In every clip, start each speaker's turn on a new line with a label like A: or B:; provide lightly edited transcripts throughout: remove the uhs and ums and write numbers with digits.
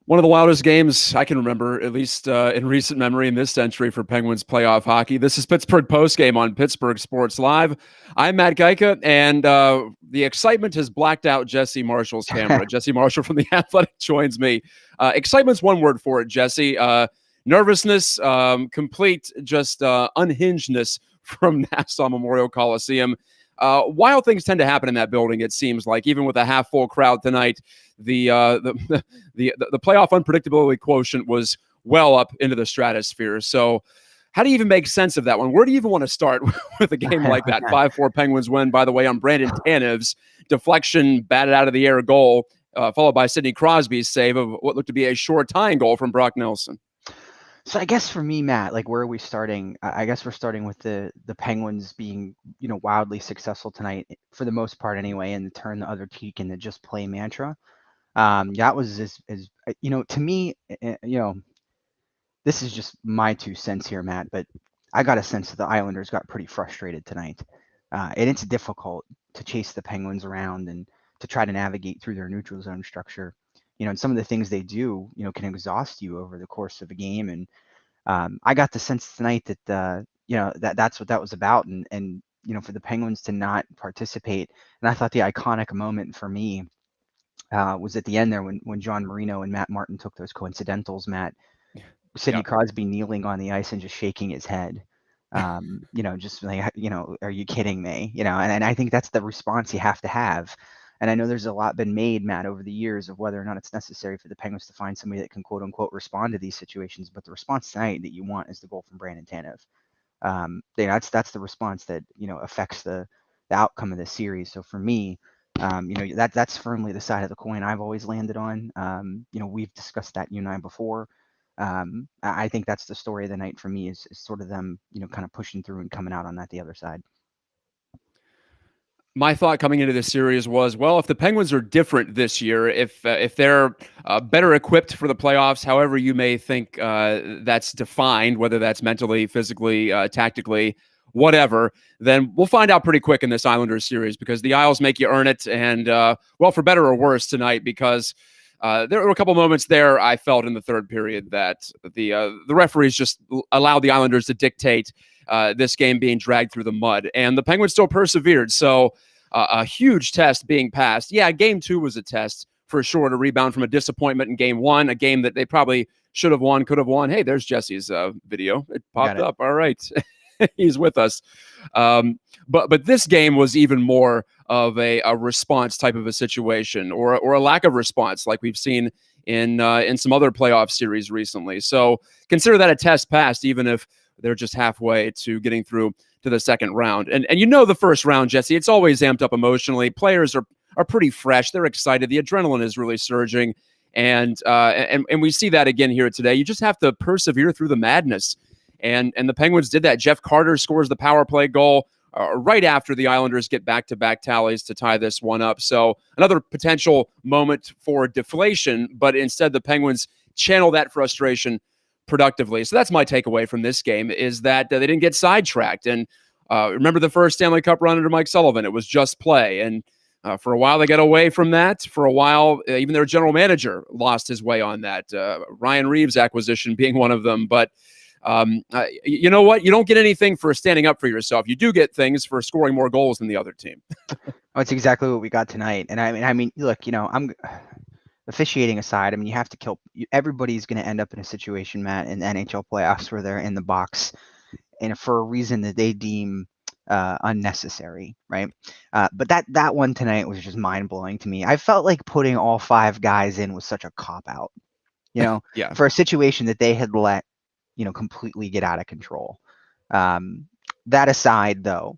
A: One of the wildest games I can remember, at least in recent memory in this century for Penguins playoff hockey. This is Pittsburgh Postgame on Pittsburgh Sports Live. I'm Matt Gajtka, and the excitement has blacked out Jesse Marshall's camera. Jesse Marshall from The Athletic joins me. Excitement's one word for it, Jesse. Nervousness, complete just unhingedness from Nassau Memorial Coliseum. Wild things tend to happen in that building, it seems like, even with a half-full crowd tonight. The playoff unpredictability quotient was well up into the stratosphere. So how do you even make sense of that one? Where do you even want to start with a game like that? 5-4 Penguins win, by the way, on Brandon Tanev's deflection, batted out of the air goal, followed by Sidney Crosby's save of what looked to be a short tying goal from Brock Nelson.
B: So I guess for me, Matt, like, where are we starting? I guess we're starting with the Penguins being, wildly successful tonight for the most part anyway, and turn the other cheek and the just play mantra. That was as to me, this is just my 2 cents here, Matt, but I got a sense that the Islanders got pretty frustrated tonight. And it's difficult to chase the Penguins around and to try to navigate through their neutral zone structure. And some of the things they do, can exhaust you over the course of a game. And I got the sense tonight that, that's what that was about. And for the Penguins to not participate. And I thought the iconic moment for me was at the end there when John Marino and Matt Martin took those coincidentals, Matt. Sidney Crosby kneeling on the ice and just shaking his head. Just like, are you kidding me? And I think that's the response you have to have. And I know there's a lot been made, Matt, over the years of whether or not it's necessary for the Penguins to find somebody that can, quote unquote, respond to these situations. But the response tonight that you want is the goal from Brandon Tanev. That's the response that, affects the outcome of this series. So for me, that's firmly the side of the coin I've always landed on. We've discussed that, you and I, before. I think that's the story of the night for me is sort of them, kind of pushing through and coming out on that the other side.
A: My thought coming into this series was, well, if the Penguins are different this year, if they're better equipped for the playoffs, however you may think that's defined, whether that's mentally, physically, tactically, whatever, then we'll find out pretty quick in this Islanders series, because the Isles make you earn it. And, well, for better or worse tonight, because there were a couple moments there I felt in the third period that the referees just allowed the Islanders to dictate this game being dragged through the mud. And the Penguins still persevered. So a huge test being passed. Yeah, game 2 was a test for sure, to rebound from a disappointment in game 1, a game that they probably should have won, could have won. Hey, there's Jesse's video. It popped up. All right. He's with us. But this game was even more of a response type of a situation, or a lack of response, like we've seen in some other playoff series recently. So consider that a test passed, even if they're just halfway to getting through to the second round. And the first round, Jesse, it's always amped up emotionally. Players are pretty fresh. They're excited. The adrenaline is really surging. And we see that again here today. You just have to persevere through the madness. And the Penguins did that. Jeff Carter scores the power play goal right after the Islanders get back-to-back tallies to tie this one up. So another potential moment for deflation, but instead the Penguins channel that frustration productively. So that's my takeaway from this game, is that they didn't get sidetracked. And remember the first Stanley Cup run under Mike Sullivan, it was just play. And for a while they got away from that. For a while, even their general manager lost his way on that. Ryan Reeves' acquisition being one of them. But you know what? You don't get anything for standing up for yourself. You do get things for scoring more goals than the other team.
B: It's exactly what we got tonight. And I mean, look, I'm officiating aside. I mean, you have to kill. Everybody's going to end up in a situation, Matt, in the NHL playoffs where they're in the box, and for a reason that they deem unnecessary, right? But that one tonight was just mind blowing to me. I felt like putting all 5 guys in was such a cop out,
A: Yeah.
B: for a situation that they had let completely get out of control. That aside, though,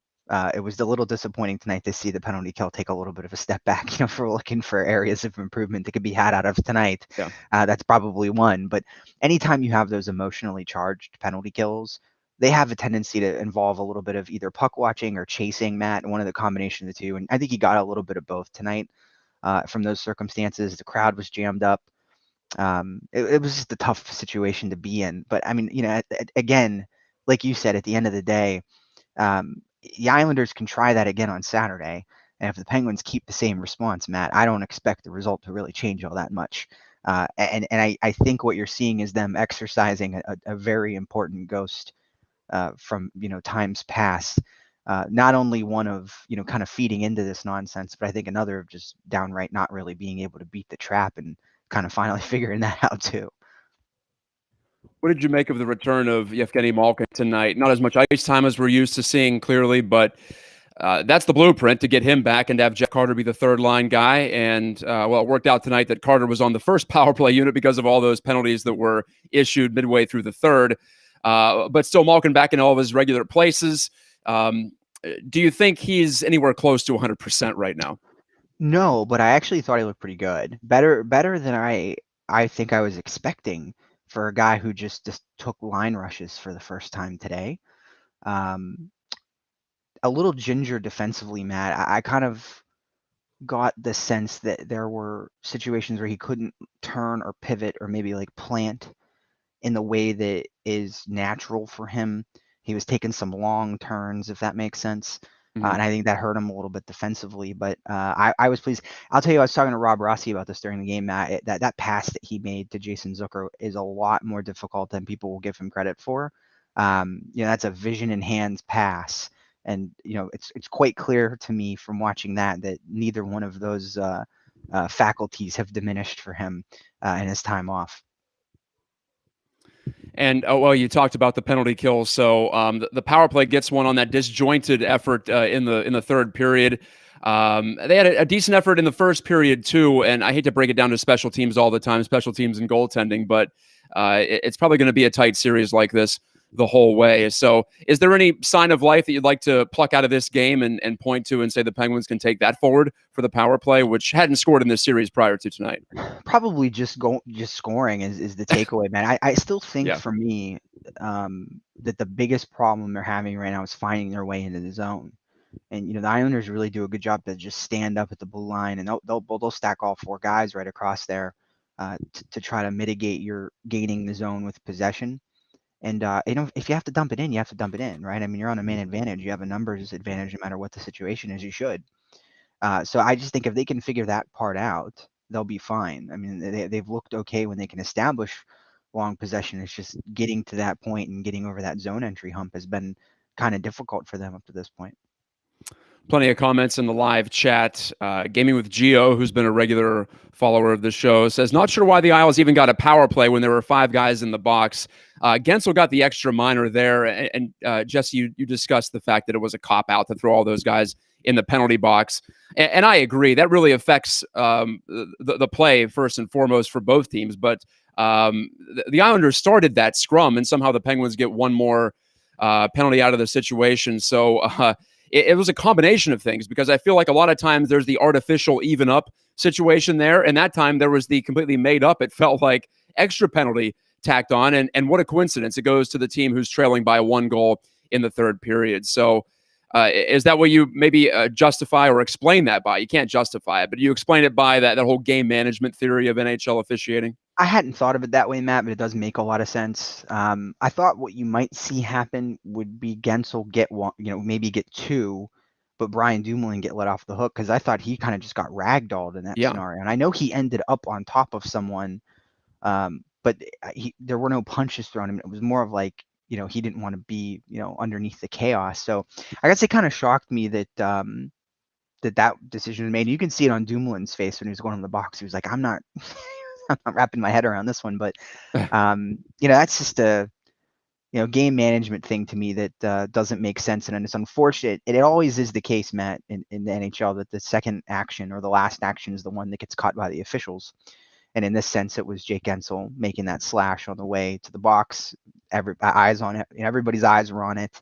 B: it was a little disappointing tonight to see the penalty kill take a little bit of a step back, for looking for areas of improvement that could be had out of tonight.
A: Yeah.
B: That's probably one. But anytime you have those emotionally charged penalty kills, they have a tendency to involve a little bit of either puck watching or chasing, Matt, one of the combination of the two. And I think he got a little bit of both tonight from those circumstances. The crowd was jammed up. It was just a tough situation to be in. But I mean, again, like you said, at the end of the day, the Islanders can try that again on Saturday. And if the Penguins keep the same response, Matt, I don't expect the result to really change all that much. And I think what you're seeing is them exercising a very important ghost from times past. Not only one of kind of feeding into this nonsense, but I think another of just downright not really being able to beat the trap and kind of finally figuring that out too.
A: What did you make of the return of Yevgeny Malkin tonight? Not as much ice time as we're used to seeing clearly, but that's the blueprint to get him back and to have Jeff Carter be the third line guy. And it worked out tonight that Carter was on the first power play unit because of all those penalties that were issued midway through the third. But still, Malkin back in all of his regular places. Do you think he's anywhere close to 100% right now?
B: No, but I actually thought he looked pretty good. Better than I think I was expecting for a guy who just took line rushes for the first time today. A little ginger defensively, Matt. I kind of got the sense that there were situations where he couldn't turn or pivot or maybe like plant in the way that is natural for him. He was taking some long turns, if that makes sense. And I think that hurt him a little bit defensively. But I was pleased. I'll tell you, I was talking to Rob Rossi about this during the game, Matt. That pass that he made to Jason Zucker is a lot more difficult than people will give him credit for. That's a vision in hands pass. And, it's quite clear to me from watching that neither one of those faculties have diminished for him in his time off.
A: And you talked about the penalty kill. So the power play gets one on that disjointed effort in the third period. They had a decent effort in the first period too. And I hate to break it down to special teams all the time, special teams and goaltending, but it's probably going to be a tight series like this the whole way. So is there any sign of life that you'd like to pluck out of this game and point to and say the Penguins can take that forward for the power play, which hadn't scored in this series prior to tonight?
B: Probably just scoring is the takeaway, man. I still think for me that the biggest problem they're having right now is finding their way into the zone. And the Islanders really do a good job to just stand up at the blue line, and they'll stack all four guys right across there to try to mitigate your gaining the zone with possession. And if you have to dump it in, you have to dump it in, right? I mean, you're on a man advantage. You have a numbers advantage no matter what the situation is. You should. So I just think if they can figure that part out, they'll be fine. I mean, they've looked okay when they can establish long possession. It's just getting to that point and getting over that zone entry hump has been kind of difficult for them up to this point.
A: Plenty of comments in the live chat. Gaming with Geo, who's been a regular follower of the show, says, not sure why the Isles even got a power play when there were five guys in the box. Guentzel got the extra minor there. And Jesse, you discussed the fact that it was a cop-out to throw all those guys in the penalty box. And I agree. That really affects the play, first and foremost, for both teams. But the Islanders started that scrum, and somehow the Penguins get one more penalty out of the situation. So it was a combination of things, because I feel like a lot of times there's the artificial even up situation there. And that time there was the completely made up, it felt like, extra penalty tacked on. And what a coincidence. It goes to the team who's trailing by one goal in the third period. So is that what you maybe justify or explain that by? You can't justify it, but you explain it by that whole game management theory of NHL officiating?
B: I hadn't thought of it that way, Matt, but it does make a lot of sense. I thought what you might see happen would be Guentzel get one, maybe get two, but Brian Dumoulin get let off the hook, because I thought he kind of just got ragdolled in that scenario. And I know he ended up on top of someone, but there were no punches thrown him. It was more of like, he didn't want to be, underneath the chaos. So I guess it kind of shocked me that that decision was made. You can see it on Dumoulin's face when he was going in the box. He was like, I'm not wrapping my head around this one, but that's just a game management thing to me that doesn't make sense, and it's unfortunate. It always is the case, Matt, in the NHL, that the second action or the last action is the one that gets caught by the officials. And in this sense, it was Jake Guentzel making that slash on the way to the box. Eyes on it, everybody's eyes were on it.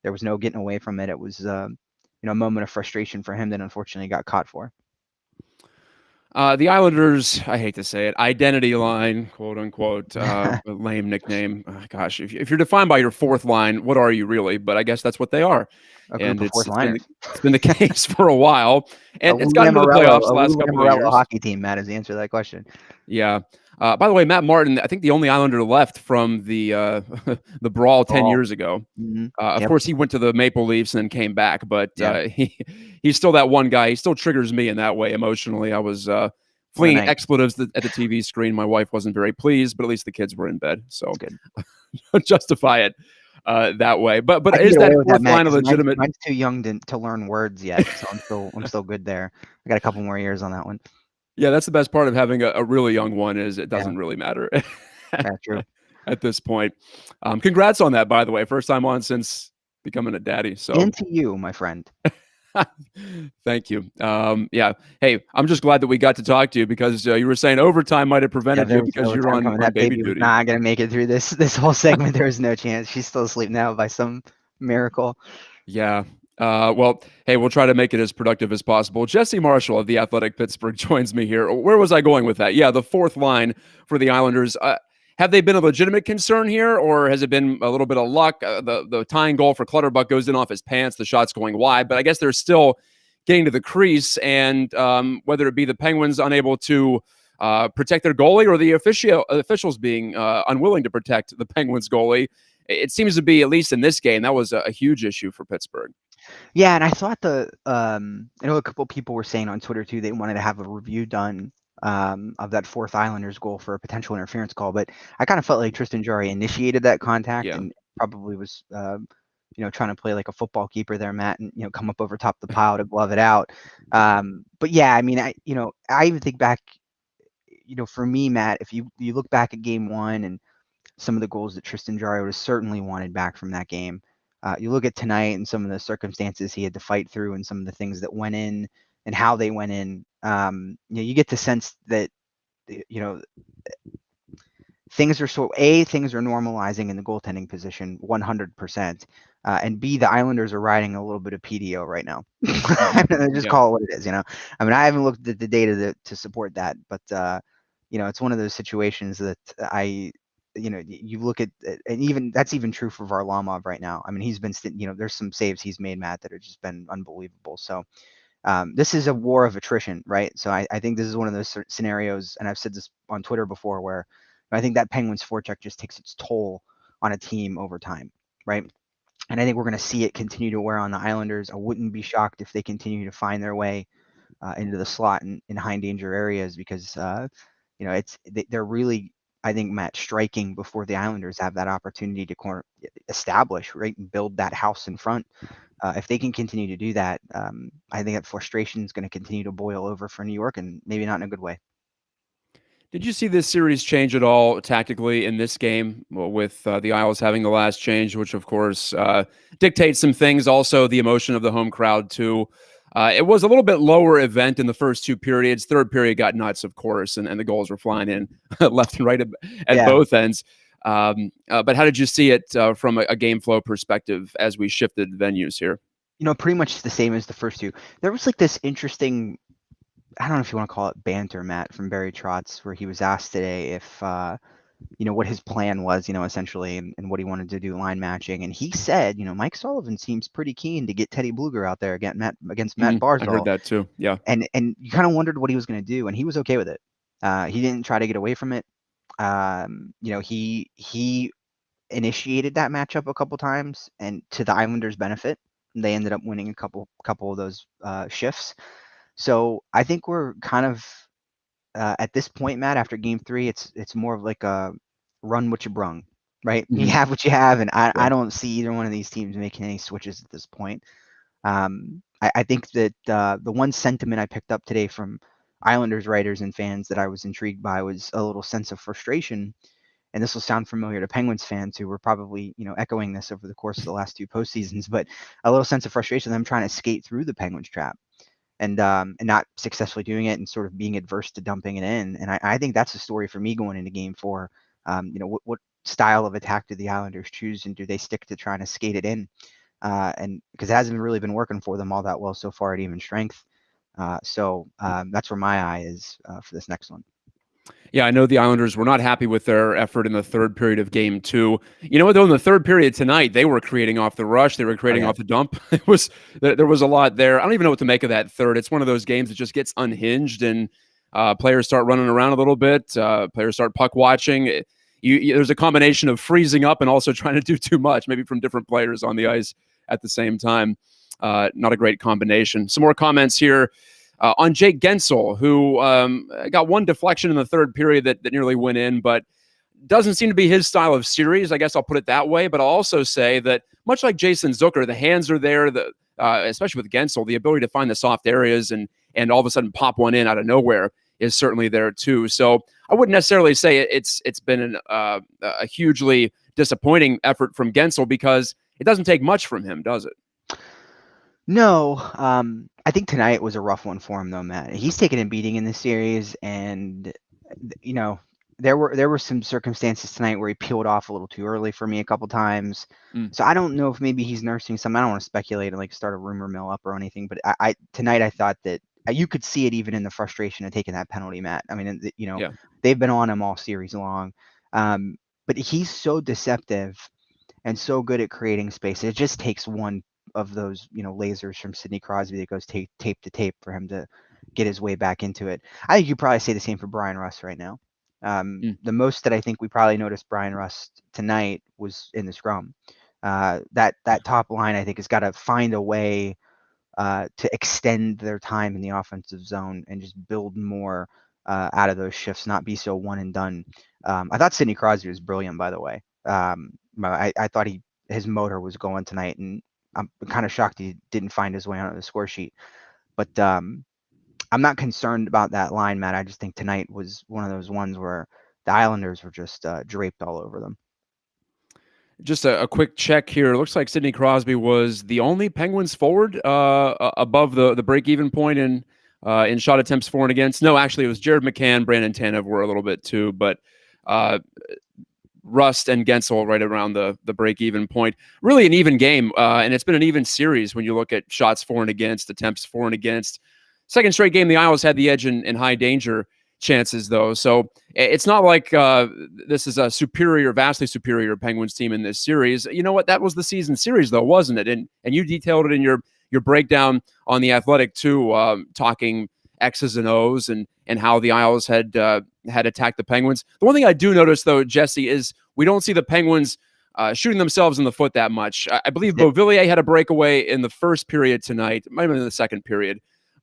B: There was no getting away from it. It was a moment of frustration for him that unfortunately got caught for.
A: The Islanders, I hate to say it, identity line, quote unquote, lame nickname. Gosh, if you're defined by your fourth line, what are you really? But I guess that's what they are. And it's been the case for a while. And it's gotten to the playoffs the last couple of years.
B: Hockey team, Matt, is the answer to that question.
A: Yeah. By the way, Matt Martin, I think the only Islander left from the the brawl 10 years ago.
B: Mm-hmm.
A: Of course, he went to the Maple Leafs and then came back, but he's still that one guy. He still triggers me in that way emotionally. I was flinging expletives at the TV screen. My wife wasn't very pleased, but at least the kids were in bed, so
B: good.
A: justify it that way. But is that fourth line a legitimate?
B: Mine's too young to learn words yet, so I'm still good there. I got a couple more years on that one.
A: Yeah, that's the best part of having a really young one is it doesn't really matter.
B: That's true.
A: At this point. Congrats on that, by the way. First time on since becoming a daddy. So
B: and to you, my friend.
A: Thank you. Yeah. Hey, I'm just glad that we got to talk to you because you were saying overtime might have prevented you because you're on baby duty.
B: Not gonna make it through this whole segment. There was no chance. She's still asleep now by some miracle.
A: Yeah. Well, hey, we'll try to make it as productive as possible. Jesse Marshall of the Athletic Pittsburgh joins me here. Where was I going with that? Yeah, the fourth line for the Islanders. Have they been a legitimate concern here, or has it been a little bit of luck? The tying goal for Clutterbuck goes in off his pants. The shot's going wide, but I guess they're still getting to the crease. And whether it be the Penguins unable to protect their goalie or the officials being unwilling to protect the Penguins goalie, it seems to be, at least in this game, that was a huge issue for Pittsburgh.
B: Yeah, and I thought I know a couple people were saying on Twitter too, they wanted to have a review done of that fourth Islanders goal for a potential interference call, but I kind of felt like Tristan Jari initiated that contact and probably was, trying to play like a football keeper there, Matt, and come up over top the pile to glove it out. But yeah, I mean, I even think back, for me, Matt, if you look back at game one and some of the goals that Tristan Jari would have certainly wanted back from that game. You look at tonight and some of the circumstances he had to fight through and some of the things that went in and how they went in. You get the sense that, things are normalizing in the goaltending position 100%. And B, the Islanders are riding a little bit of PDO right now. Just call it what it is, I mean, I haven't looked at the data to support that, but, it's one of those situations that you look at, and even that's even true for Varlamov right now. I mean, he's been, there's some saves he's made, Matt, that have just been unbelievable. So this is a war of attrition, right? So I think this is one of those scenarios, and I've said this on Twitter before, where I think that Penguins forecheck just takes its toll on a team over time, right? And I think we're going to see it continue to wear on the Islanders. I wouldn't be shocked if they continue to find their way into the slot in high danger areas because, they're really, I think, Matt, striking before the Islanders have that opportunity to establish, right, and build that house in front. If they can continue to do that, I think that frustration is going to continue to boil over for New York, and maybe not in a good way.
A: Did you see this series change at all tactically in this game with the Isles having the last change, which, of course, dictates some things, also the emotion of the home crowd, too. It was a little bit lower event in the first two periods. Third period got nuts, of course, and the goals were flying in left and right at both ends. But how did you see it from a game flow perspective as we shifted venues here?
B: Pretty much the same as the first two. There was like this interesting, I don't know if you want to call it banter, Matt, from Barry Trotz, where he was asked today if, what his plan was, essentially, and what he wanted to do line matching. And he said, Mike Sullivan seems pretty keen to get Teddy Bluger out there against Matt Barzal.
A: I heard that too. Yeah.
B: And you kind of wondered what he was going to do, and he was okay with it. He didn't try to get away from it. He initiated that matchup a couple times, and to the Islanders' benefit, they ended up winning a couple of those shifts. So I think we're kind of at this point, Matt, after game three, it's more of like a run what you brung, right? Mm-hmm. You have what you have, and I don't see either one of these teams making any switches at this point. I think that the one sentiment I picked up today from Islanders writers and fans that I was intrigued by was a little sense of frustration. And this will sound familiar to Penguins fans who were probably, echoing this over the course of the last two postseasons, but a little sense of frustration, them trying to skate through the Penguins trap and not successfully doing it and sort of being adverse to dumping it in. And I think that's a story for me going into game four. What style of attack do the Islanders choose, and do they stick to trying to skate it in? And because it hasn't really been working for them all that well so far at even strength. So that's where my eye is for this next one.
A: Yeah, I know the Islanders were not happy with their effort in the third period of game two. You know what, though, in the third period tonight, they were creating off the rush. They were creating off the dump. There was a lot there. I don't even know what to make of that third. It's one of those games that just gets unhinged, and players start running around a little bit. Players start puck watching. There's a combination of freezing up and also trying to do too much, maybe from different players on the ice at the same time. Not a great combination. Some more comments here. on Jake Guentzel, who got one deflection in the third period that nearly went in, but doesn't seem to be his style of series. I guess I'll put it that way. But I'll also say that much like Jason Zucker, the hands are there, especially with Guentzel, the ability to find the soft areas and all of a sudden pop one in out of nowhere is certainly there too. So I wouldn't necessarily say it's been a hugely disappointing effort from Guentzel, because it doesn't take much from him, does it?
B: No, I think tonight was a rough one for him though, Matt. He's taken a beating in this series, and you know, there were some circumstances tonight where he peeled off a little too early for me a couple times. So I don't know if maybe he's nursing some. I don't want to speculate and like start a rumor mill up or anything, but I tonight I thought that you could see it even in the frustration of taking that penalty, Matt. I mean,
A: Yeah.
B: they've been on him all series long, but he's so deceptive and so good at creating space. It just takes one of those, lasers from Sidney Crosby that goes tape to tape for him to get his way back into it. I think you probably say the same for Brian Rust right now. The most that I think we probably noticed Brian Rust tonight was in the scrum. That top line, I think, has got to find a way to extend their time in the offensive zone and just build more out of those shifts, not be so one and done. I thought Sidney Crosby was brilliant, by the way. I thought his motor was going tonight, and I'm kind of shocked he didn't find his way onto the score sheet. But I'm not concerned about that line, Matt. I just think tonight was one of those ones where the Islanders were just draped all over them.
A: Just a quick check here. It looks like Sidney Crosby was the only Penguins forward above the break-even point in shot attempts for and against. No, actually, it was Jared McCann, Brandon Tanev were a little bit too, but Rust and Guentzel right around the break-even point. Really an even game, and it's been an even series when you look at shots for and against, attempts for and against. Second straight game, the Isles had the edge in high danger chances, though. So it's not like this is a vastly superior Penguins team in this series. You know what? That was the season series, though, wasn't it? And you detailed it in your breakdown on The Athletic, too, talking X's and O's and how the Isles had attacked the Penguins. The one thing I do notice, though, Jesse, is we don't see the Penguins shooting themselves in the foot that much. I believe Beauvillier had a breakaway in the first period tonight. It might have been in the second period.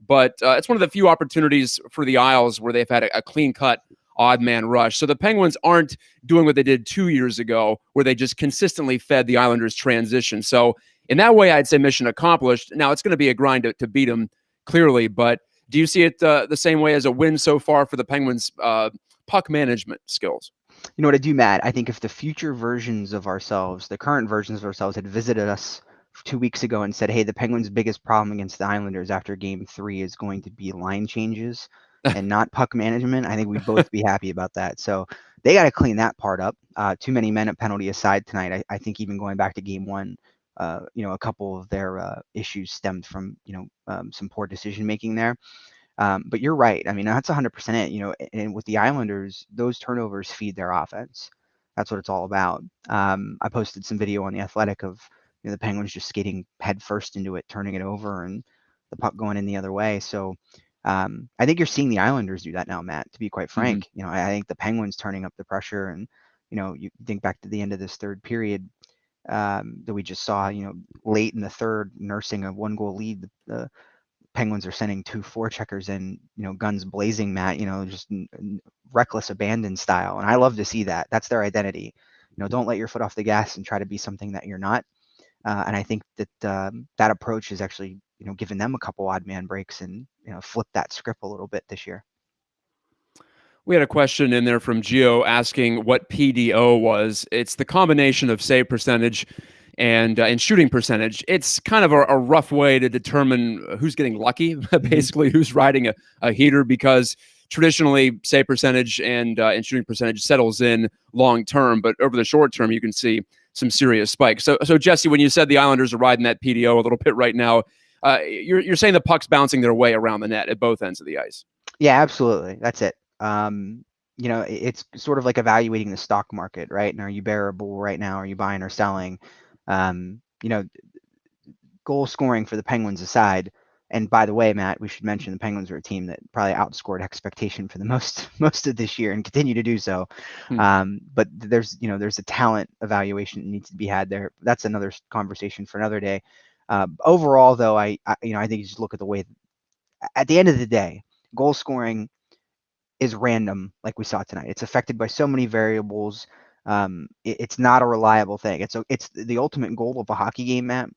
A: But it's one of the few opportunities for the Isles where they've had a clean-cut odd man rush. So the Penguins aren't doing what they did 2 years ago, where they just consistently fed the Islanders transition. So in that way, I'd say mission accomplished. Now, it's going to be a grind to beat them, clearly. But do you see it the same way as a win so far for the Penguins' puck management skills?
B: You know what I do, Matt? I think if the future versions of ourselves, the current versions of ourselves, had visited us 2 weeks ago and said, hey, the Penguins' biggest problem against the Islanders after game 3 is going to be line changes and not puck management, I think we'd both be happy about that. So they got to clean that part up. Too many men at penalty aside tonight. I think even going back to game 1, a couple of their issues stemmed from, some poor decision making there. But you're right. I mean, that's 100% it. And with the Islanders, those turnovers feed their offense. That's what it's all about. I posted some video on The Athletic of the Penguins just skating head first into it, turning it over, and the puck going in the other way. So I think you're seeing the Islanders do that now, Matt, to be quite frank. I think the Penguins turning up the pressure, and, you think back to the end of this third period that we just saw, late in the third, nursing a 1-goal lead, the Penguins are sending 2 forecheckers in, guns blazing, Matt, just reckless abandon style. And I love to see that. That's their identity. Don't let your foot off the gas and try to be something that you're not. And I think that that approach has actually, given them a couple odd man breaks and, flipped that script a little bit this year.
A: We had a question in there from Gio asking what PDO was. It's the combination of save percentage and shooting percentage. It's kind of a rough way to determine who's getting lucky, basically who's riding a heater, because traditionally save percentage and shooting percentage settles in long term, but over the short term you can see some serious spikes. So Jesse, when you said the Islanders are riding that PDO a little bit right now, you're saying the puck's bouncing their way around the net at both ends of the ice.
B: Yeah, absolutely. That's it. It's sort of like evaluating the stock market, right? And are you bear or bull right now? Are you buying or selling? Goal scoring for the Penguins aside. And by the way, Matt, we should mention the Penguins are a team that probably outscored expectation for the most of this year and continue to do so. But there's a talent evaluation that needs to be had there. That's another conversation for another day. Overall, though, I think you just look at the way at the end of the day, goal scoring is random, like we saw tonight. It's affected by so many variables. It's not a reliable thing. It's the ultimate goal of a hockey game, Matt,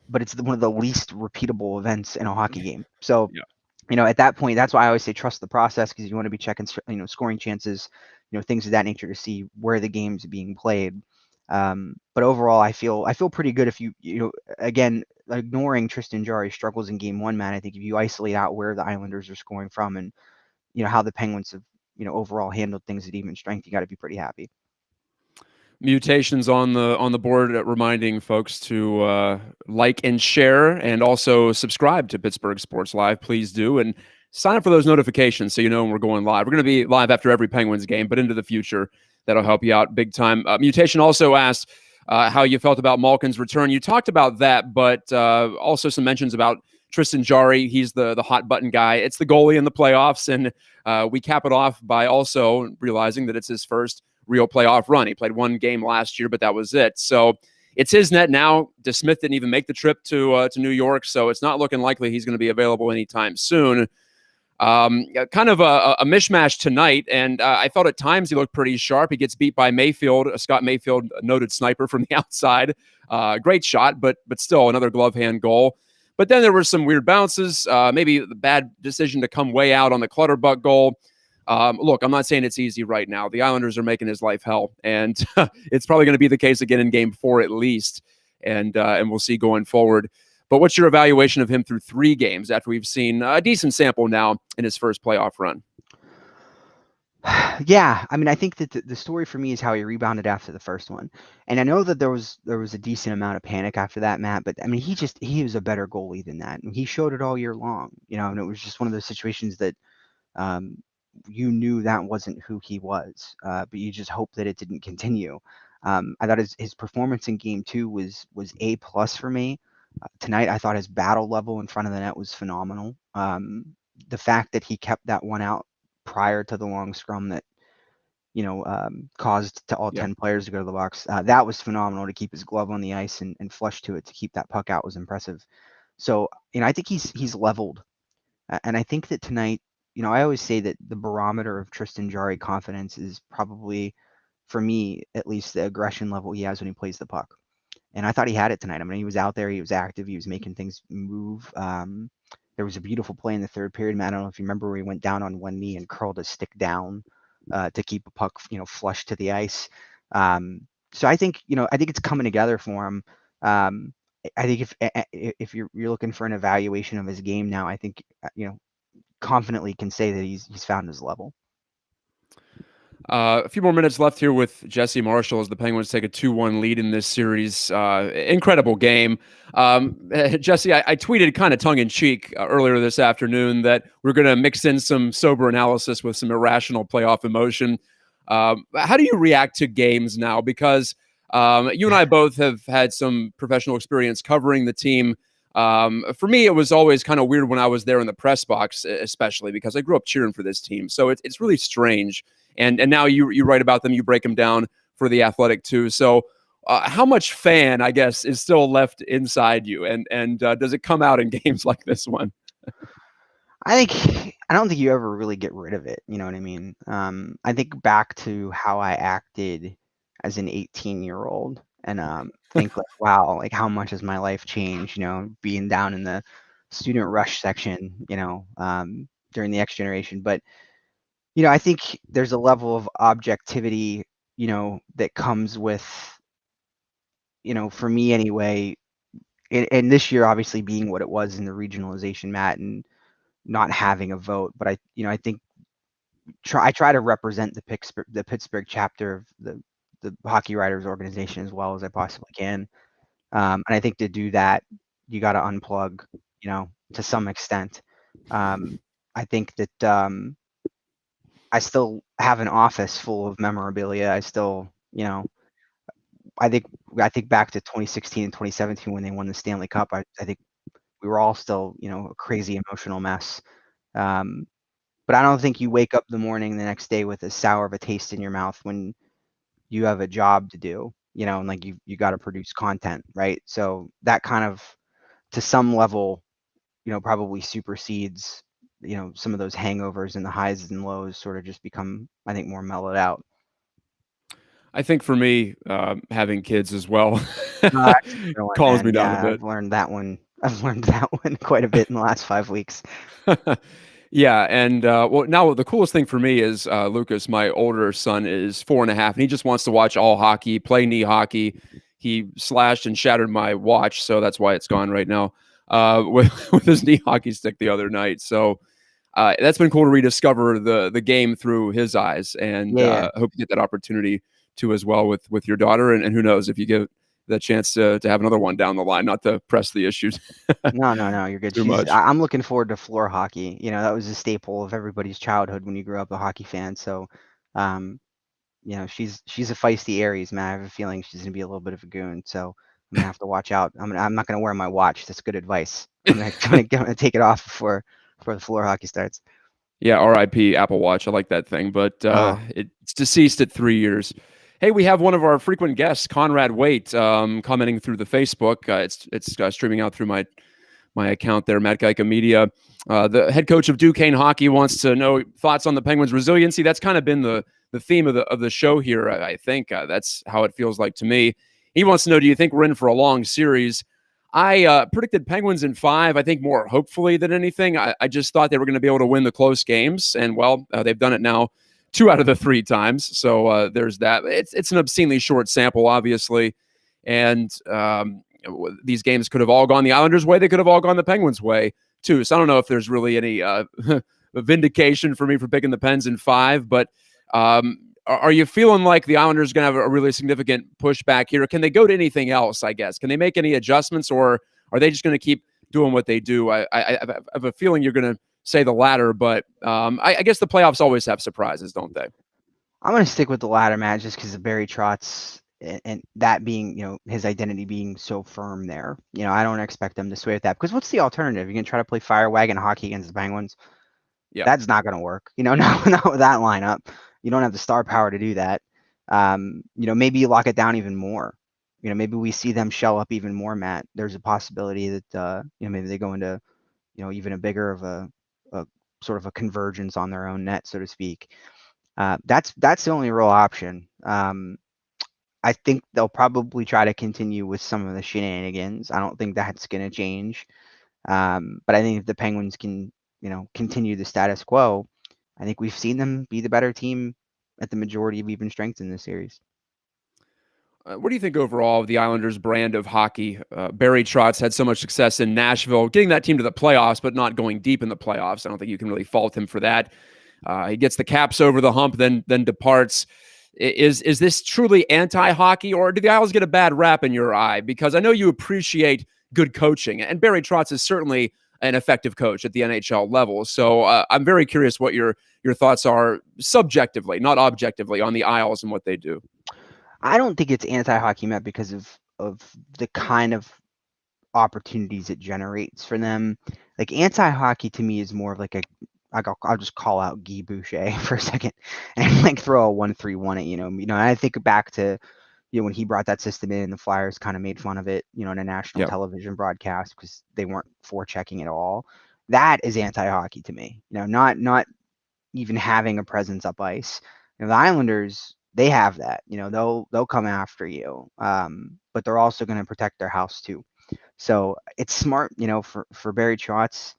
B: but it's one of the least repeatable events in a hockey game. So,
A: Yeah.
B: at that point, that's why I always say trust the process, because you want to be checking, scoring chances, things of that nature to see where the game's being played. But overall, I feel pretty good if again, ignoring Tristan Jari struggles in game one, man. I think if you isolate out where the Islanders are scoring from and how the Penguins have overall handled things at even strength, you got to be pretty happy.
A: Mutations on the board, reminding folks to like and share, and also subscribe to Pittsburgh Sports Live. Please do, and sign up for those notifications so you know when we're going live. We're going to be live after every Penguins game, but into the future, that'll help you out big time. Mutation also asked how you felt about Malkin's return. You talked about that, but also some mentions about Tristan Jari. He's the hot button guy. It's the goalie in the playoffs, and we cap it off by also realizing that it's his first real playoff run. He played one game last year, but that was it. So it's his net now. DeSmith didn't even make the trip to New York, so it's not looking likely he's going to be available anytime soon. Kind of a mishmash tonight, and I thought at times he looked pretty sharp. He gets beat by Mayfield, Scott Mayfield, a noted sniper from the outside. Great shot, but still another glove hand goal. But then there were some weird bounces, maybe the bad decision to come way out on the Clutterbuck goal. Look, I'm not saying it's easy right now. The Islanders are making his life hell, and it's probably going to be the case again in Game 4 at least, and we'll see going forward. But what's your evaluation of him through 3 games after we've seen a decent sample now in his first playoff run?
B: Yeah, I mean, I think that the story for me is how he rebounded after the first one, and I know that there was a decent amount of panic after that, Matt. But I mean, he was a better goalie than that, and he showed it all year long. And it was just one of those situations that you knew that wasn't who he was, but you just hope that it didn't continue. I thought his performance in Game 2 was A+ for me. Tonight, I thought his battle level in front of the net was phenomenal. The fact that he kept that one out prior to the long scrum that caused to all
A: Yeah.
B: 10 players to go to the box, that was phenomenal. To keep his glove on the ice and flush to it to keep that puck out was impressive. So I think he's leveled, and I think that tonight, I always say that the barometer of Tristan Jari confidence is probably, for me at least, the aggression level he has when he plays the puck. And I thought he had it tonight. I mean, he was out there, he was active, he was making things move. There was a beautiful play in the third period, man. I don't know if you remember, where he went down on one knee and curled his stick down to keep a puck, flush to the ice. So I think it's coming together for him. I think if you're looking for an evaluation of his game now, I think confidently can say that he's found his level.
A: A few more minutes left here with Jesse Marshall as the Penguins take a 2-1 lead in this series. Incredible game. Jesse, I tweeted kind of tongue-in-cheek earlier this afternoon that we're going to mix in some sober analysis with some irrational playoff emotion. How do you react to games now? Because you and I both have had some professional experience covering the team. For me, it was always kind of weird when I was there in the press box, especially because I grew up cheering for this team. So it's really strange. And now you write about them, you break them down for The Athletic too. So how much fan, I guess, is still left inside you? And does it come out in games like this one?
B: I don't think you ever really get rid of it. You know what I mean? I think back to how I acted as an 18-year-old and think like, wow, like how much has my life changed? Being down in the student rush section, during the X generation. But I think there's a level of objectivity, that comes with, for me anyway, and this year obviously being what it was in the regionalization, Matt, and not having a vote. But I think I try to represent the Pittsburgh chapter of the Hockey Writers Organization as well as I possibly can. And I think to do that, you got to unplug, to some extent. I think that I still have an office full of memorabilia. I still, I think back to 2016 and 2017 when they won the Stanley Cup. I think we were all still, a crazy emotional mess. But I don't think you wake up the next day with as sour of a taste in your mouth when you have a job to do, and like you got to produce content, right? So that kind of, to some level, probably supersedes, some of those hangovers and the highs and lows sort of just become, I think, more mellowed out.
A: I think for me, having kids as well
B: That's another one,
A: calms me
B: man.
A: down a
B: Yeah,
A: bit.
B: I've learned that one. I've learned that one quite a bit in the last 5 weeks.
A: Yeah, and well, now the coolest thing for me is Lucas, my older son, is 4.5, and he just wants to watch all hockey, play knee hockey. He slashed and shattered my watch, so that's why it's gone right now with his knee hockey stick the other night. So that's been cool to rediscover the game through his eyes, and
B: Yeah.
A: I hope you get that opportunity too as well with your daughter, and who knows if you get the chance to have another one down the line, not to press the issues
B: No, you're good.
A: too much.
B: I'm looking forward to floor hockey. That was a staple of everybody's childhood when you grew up a hockey fan. So, um, she's a feisty Aries, man. I have a feeling she's gonna be a little bit of a goon. So I'm gonna have to watch out. I'm not gonna wear my watch. That's good advice. I'm gonna take it off before the floor hockey starts.
A: Yeah, RIP Apple Watch. I like that thing, but
B: Oh,
A: it's deceased at 3 years. Hey, we have one of our frequent guests, Conrad Waite, commenting through the Facebook. It's streaming out through my account there, Matt Gajtka Media. The head coach of Duquesne Hockey wants to know thoughts on the Penguins' resiliency. That's kind of been the theme of the show here. I think that's how it feels like to me. He wants to know: do you think we're in for a long series? I predicted Penguins in 5, I think more hopefully than anything. I just thought they were going to be able to win the close games, and well, they've done it now 2 out of the 3 times. So there's that. It's an obscenely short sample, obviously, and these games could have all gone the Islanders' way. They could have all gone the Penguins' way too. So I don't know if there's really any vindication for me for picking the Pens in 5, but are you feeling like the Islanders are going to have a really significant pushback here? Can they go to anything else, I guess? Can they make any adjustments, or are they just going to keep doing what they do? I have a feeling you're going to say the latter, but I guess the playoffs always have surprises, don't they?
B: I'm gonna stick with the latter, Matt, just because of Barry Trotz and that being, his identity being so firm there. I don't expect them to sway with that, because what's the alternative? You're gonna try to play fire wagon hockey against the Penguins?
A: Yeah.
B: That's not gonna work. Not with that lineup. You don't have the star power to do that. Maybe you lock it down even more. Maybe we see them shell up even more, Matt. There's a possibility that maybe they go into even a bigger of a sort of a convergence on their own net, so to speak. That's the only real option. I think they'll probably try to continue with some of the shenanigans. I don't think that's going to change. But I think if the Penguins can, continue the status quo, I think we've seen them be the better team at the majority of even strengths in this series.
A: What do you think overall of the Islanders' brand of hockey? Barry Trotz had so much success in Nashville, getting that team to the playoffs, but not going deep in the playoffs. I don't think you can really fault him for that. He gets the Caps over the hump, then departs. Is this truly anti-hockey, or do the Isles get a bad rap in your eye? Because I know you appreciate good coaching, and Barry Trotz is certainly an effective coach at the NHL level. So I'm very curious what your thoughts are subjectively, not objectively, on the Isles and what they do.
B: I don't think it's anti-hockey, Matt, because of the kind of opportunities it generates for them. Like, anti-hockey to me is more of like I'll just call out Guy Boucher for a second and like throw a 1-3-1 at I think back to when he brought that system in, the Flyers kind of made fun of it, in a national television broadcast because they weren't forechecking at all. That is anti-hockey to me. Not even having a presence up ice. The Islanders, they have that. They'll come after you, but they're also going to protect their house too. So it's smart, for Barry Trotz.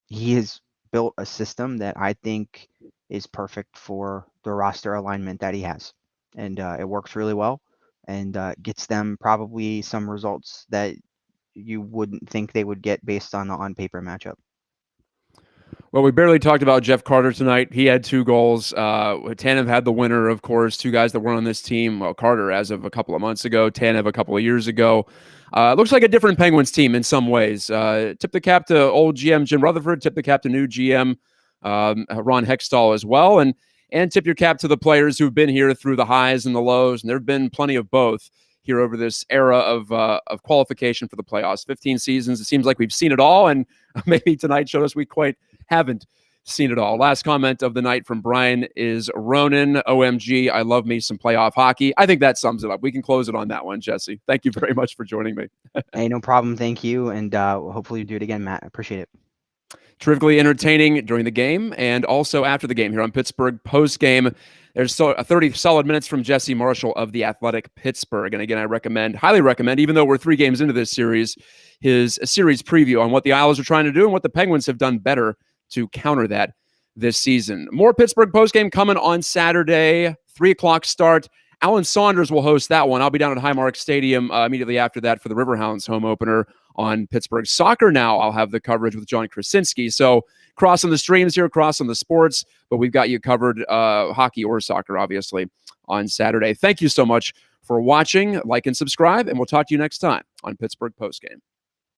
B: He has built a system that I think is perfect for the roster alignment that he has, and it works really well, and gets them probably some results that you wouldn't think they would get based on the on-paper matchup.
A: Well, we barely talked about Jeff Carter tonight. He had 2 goals. Tanev had the winner, of course. 2 guys that weren't on this team. Well, Carter as of a couple of months ago, Tanev a couple of years ago. Looks like a different Penguins team in some ways. Tip the cap to old GM Jim Rutherford. Tip the cap to new GM Ron Hextall as well. And tip your cap to the players who've been here through the highs and the lows. And there have been plenty of both here over this era of qualification for the playoffs. 15 seasons. It seems like we've seen it all. And maybe tonight showed us we quite haven't. Seen it all. Last comment of the night from Brian is Ronan, OMG, I love me some playoff hockey. I think that sums it up. We can close it on that one, Jesse. Thank you very much for joining me.
B: Hey, no problem. Thank you. And hopefully you do it again, Matt. I appreciate it.
A: Terrifically entertaining during the game and also after the game here on Pittsburgh Postgame. There's 30 solid minutes from Jesse Marshall of the Athletic Pittsburgh. And again, I highly recommend, even though we're 3 games into this series, his series preview on what the Islanders are trying to do and what the Penguins have done better to counter that this season. More Pittsburgh Postgame coming on Saturday, 3 o'clock start. Alan Saunders will host that one. I'll be down at Highmark Stadium immediately after that for the Riverhounds home opener on Pittsburgh Soccer. Now I'll have the coverage with John Krasinski. So crossing the streams here, crossing the sports, but we've got you covered hockey or soccer, obviously, on Saturday. Thank you so much for watching. Like and subscribe, and we'll talk to you next time on Pittsburgh Postgame.